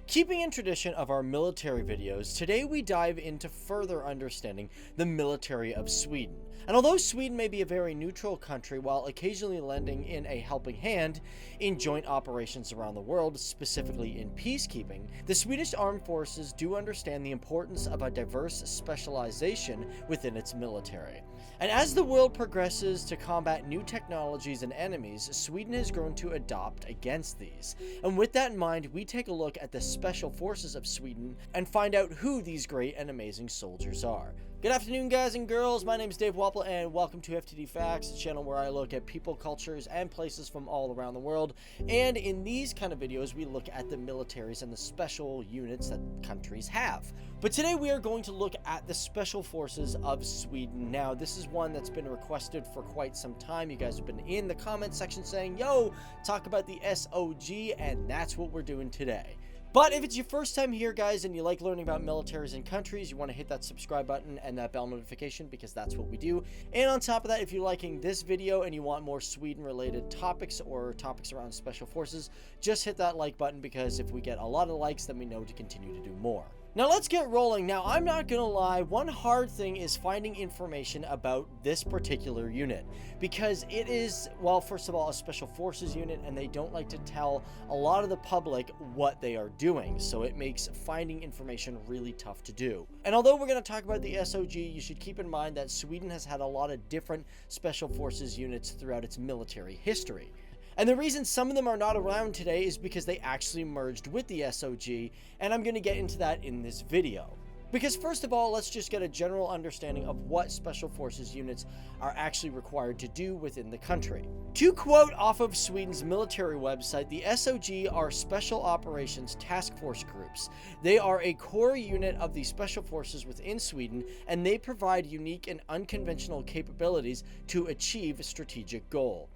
Keeping in tradition of our military videos, today we dive into further understanding the military of Sweden. And although Sweden may be a very neutral country while occasionally lending in a helping hand in joint operations around the world, specifically in peacekeeping, the Swedish armed forces do understand the importance of a diverse specialization within its military. And as the world progresses to combat new technologies and enemies, Sweden has grown to adopt against these. And with that in mind, we take a look at the Special Forces of Sweden and find out who these great and amazing soldiers are. Good afternoon, guys and girls. My name is Dave Wapple, and welcome to FTD Facts, a channel where I look at people, cultures, and places from all around the world. And in these kind of videos, we look at the militaries and the special units that countries have. But today we are going to look at the Special Forces of Sweden. Now, this is one that's been requested for quite some time. You guys have been in the comment section saying, yo, talk about the SOG, and that's what we're doing today. But if it's your first time here, guys, and you like learning about militaries and countries, you want to hit that subscribe button and that bell notification, because that's what we do. And on top of that, if you're liking this video and you want more Sweden-related topics or topics around special forces, just hit that like button, because if we get a lot of likes, then we know to continue to do more. Now let's get rolling. Now, I'm not gonna lie, one hard thing is finding information about this particular unit, because it is, well, first of all, a special forces unit, and they don't like to tell a lot of the public what they are doing, so it makes finding information really tough to do. And although we're gonna talk about the SOG, you should keep in mind that Sweden has had a lot of different special forces units throughout its military history. And the reason some of them are not around today is because they actually merged with the SOG, and I'm going to get into that in this video. Because first of all, let's just get a general understanding of what special forces units are actually required to do within the country. To quote off of Sweden's military website, the SOG are Special Operations Task Force Groups. They are a core unit of the special forces within Sweden, and they provide unique and unconventional capabilities to achieve a strategic goal.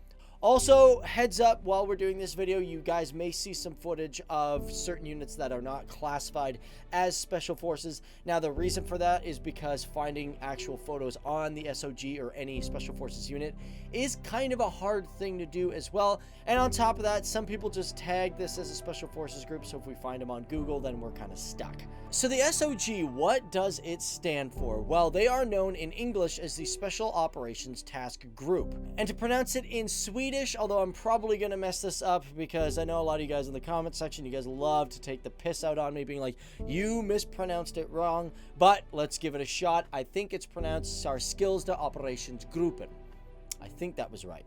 Also, heads up, while we're doing this video, you guys may see some footage of certain units that are not classified as special forces. Now, the reason for that is because finding actual photos on the SOG or any special forces unit is kind of a hard thing to do as well. And on top of that, some people just tag this as a special forces group, so if we find them on Google, then we're kind of stuck. So the SOG, what does it stand for? Well, they are known in English as the Special Operations Task Group. And to pronounce it in Swedish, although I'm probably going to mess this up, because I know a lot of you guys in the comment section, you guys love to take the piss out on me, being like, you mispronounced it wrong, but let's give it a shot. I think it's pronounced Särskilda Operationsgruppen. I think that was right.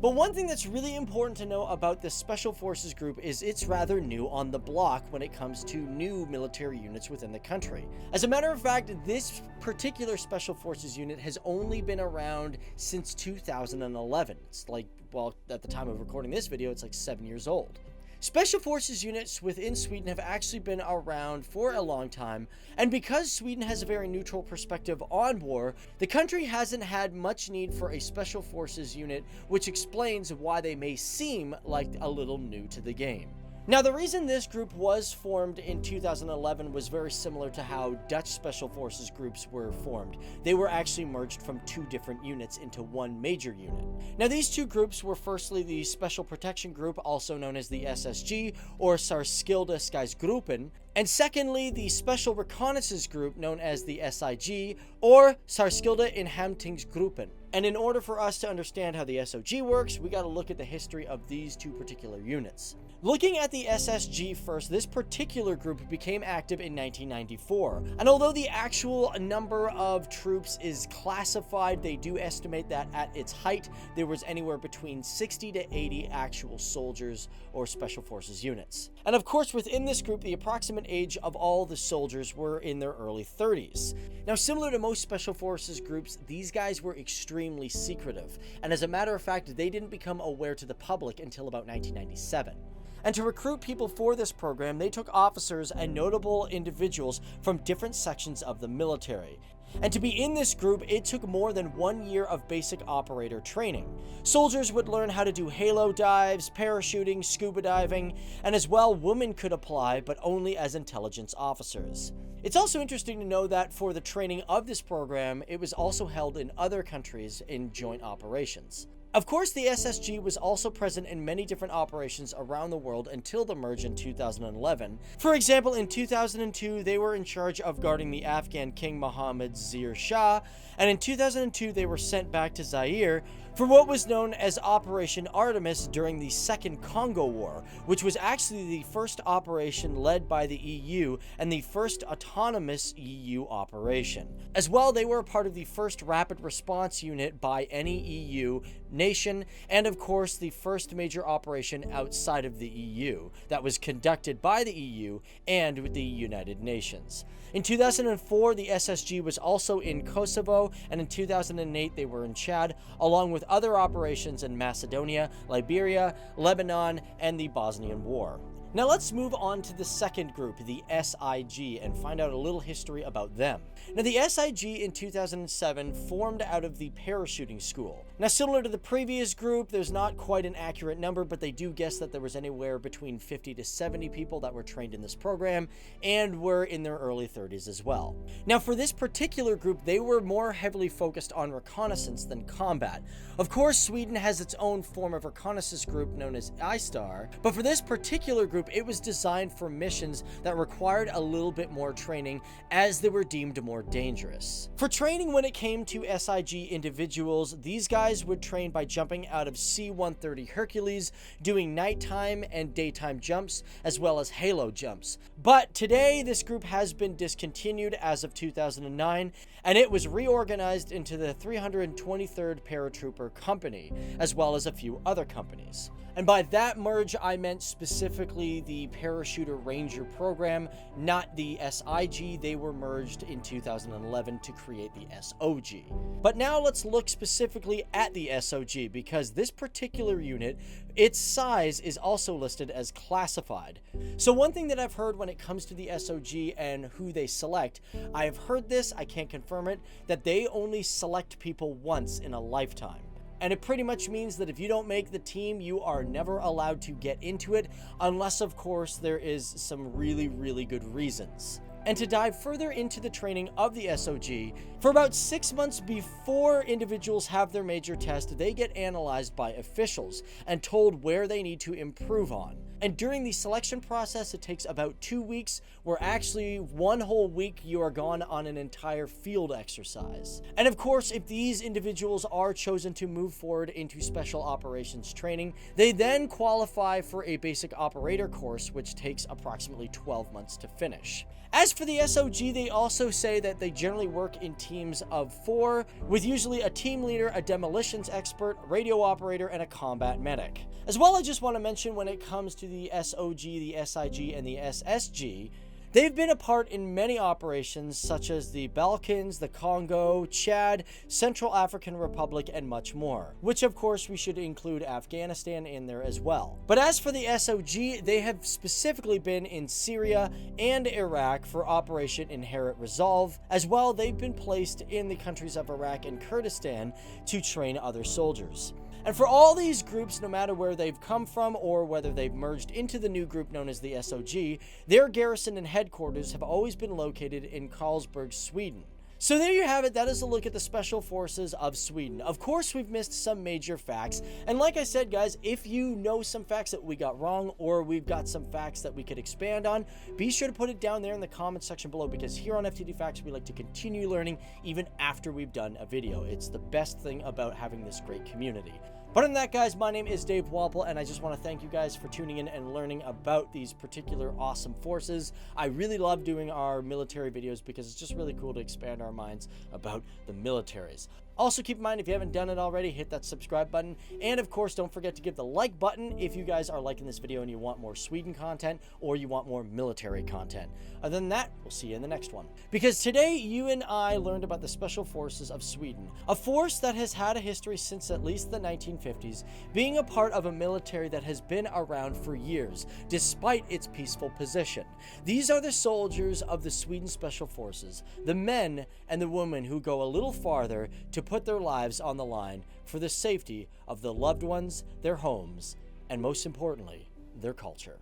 But one thing that's really important to know about the Special Forces Group is it's rather new on the block when it comes to new military units within the country. As a matter of fact, this particular Special Forces unit has only been around since 2011. It's like, well, at the time of recording this video, it's like 7 years old. Special Forces units within Sweden have actually been around for a long time, and because Sweden has a very neutral perspective on war, the country hasn't had much need for a Special Forces unit, which explains why they may seem like a little new to the game. Now, the reason this group was formed in 2011 was very similar to how Dutch Special Forces groups were formed. They were actually merged from two different units into one major unit. Now, these two groups were firstly the Special Protection Group, also known as the SSG, or Särskilda Operationsgruppen, and secondly, the Special Reconnaissance Group, known as the SIG, or Särskilda Inhämtningsgruppen. And in order for us to understand how the SOG works, we got to look at the history of these two particular units. Looking at the SSG first, this particular group became active in 1994. And although the actual number of troops is classified, they do estimate that at its height, there was anywhere between 60 to 80 actual soldiers or special forces units. And of course, within this group, the approximate age of all the soldiers were in their early 30s. Now, similar to most special forces groups, these guys were extremely secretive. And as a matter of fact, they didn't become aware to the public until about 1997. And to recruit people for this program, they took officers and notable individuals from different sections of the military. And to be in this group, it took more than 1 year of basic operator training. Soldiers would learn how to do halo dives, parachuting, scuba diving, and as well, women could apply, but only as intelligence officers. It's also interesting to know that for the training of this program, it was also held in other countries in joint operations. Of course, the SSG was also present in many different operations around the world until the merge in 2011. For example, in 2002, they were in charge of guarding the Afghan King Mohammed Zahir Shah, and in 2002, they were sent back to Zaire for what was known as Operation Artemis during the Second Congo War, which was actually the first operation led by the EU and the first autonomous EU operation. As well, they were a part of the first rapid response unit by any EU nation, and of course the first major operation outside of the EU that was conducted by the EU and with the United Nations. In 2004, the SSG was also in Kosovo, and in 2008 they were in Chad, along with other operations in Macedonia, Liberia, Lebanon, and the Bosnian War. Now let's move on to the second group, the SIG, and find out a little history about them. Now the SIG in 2007 formed out of the parachuting school. Now similar to the previous group, there's not quite an accurate number, but they do guess that there was anywhere between 50 to 70 people that were trained in this program and were in their early 30s as well. Now for this particular group, they were more heavily focused on reconnaissance than combat. Of course, Sweden has its own form of reconnaissance group known as ISTAR, but for this particular group, it was designed for missions that required a little bit more training as they were deemed more dangerous. For training when it came to SIG individuals, these guys would train by jumping out of C-130 Hercules, doing nighttime and daytime jumps, as well as halo jumps. But today, this group has been discontinued as of 2009, and it was reorganized into the 323rd Paratrooper Company, as well as a few other companies. And by that merge, I meant specifically the Parachuter Ranger program, not the SIG. They were merged in 2011 to create the SOG. But now let's look specifically at the SOG, because this particular unit, its size is also listed as classified. So one thing that I've heard when it comes to the SOG and who they select, I have heard this, I can't confirm it, that they only select people once in a lifetime. And it pretty much means that if you don't make the team, you are never allowed to get into it, unless of course there is some really good reasons. And to dive further into the training of the SOG, for about 6 months before individuals have their major test, they get analyzed by officials and told where they need to improve on. And during the selection process, it takes about 2 weeks, where actually 1 whole week you are gone on an entire field exercise. And of course, if these individuals are chosen to move forward into special operations training, they then qualify for a basic operator course, which takes approximately 12 months to finish. As for the SOG, they also say that they generally work in teams of 4, with usually a team leader, a demolitions expert, radio operator, and a combat medic. As well, I just want to mention when it comes to the SOG, the SIG, and the SSG, they've been a part in many operations such as the Balkans, the Congo, Chad, Central African Republic, and much more, which of course we should include Afghanistan in there as well. But as for the SOG, they have specifically been in Syria and Iraq for Operation Inherent Resolve. As well, they've been placed in the countries of Iraq and Kurdistan to train other soldiers. And for all these groups, no matter where they've come from or whether they've merged into the new group known as the SOG, their garrison and headquarters have always been located in Carlsberg, Sweden. So there you have it. That is a look at the Special Forces of Sweden. Of course, we've missed some major facts. And like I said, guys, if you know some facts that we got wrong, or we've got some facts that we could expand on, be sure to put it down there in the comment section below, because here on FTD Facts, we like to continue learning even after we've done a video. It's the best thing about having this great community. But other than that, guys, my name is Dave Walpole, and I just want to thank you guys for tuning in and learning about these particular awesome forces. I really love doing our military videos because it's just really cool to expand our minds about the militaries. Also, keep in mind, if you haven't done it already, hit that subscribe button. And of course, don't forget to give the like button if you guys are liking this video and you want more Sweden content or you want more military content. Other than that, we'll see you in the next one. Because today, you and I learned about the Special Forces of Sweden, a force that has had a history since at least the 1950s, being a part of a military that has been around for years, despite its peaceful position. These are the soldiers of the Sweden Special Forces, the men and the women who go a little farther to put their lives on the line for the safety of the loved ones, their homes, and most importantly, their culture.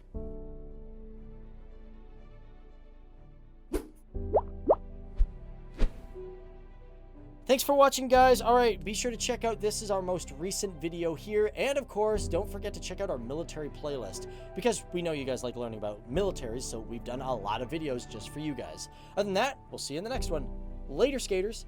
Thanks for watching, guys. All right, be sure to check out, this is our most recent video here. And of course, don't forget to check out our military playlist, because we know you guys like learning about militaries, so we've done a lot of videos just for you guys. Other than that, we'll see you in the next one. Later, skaters.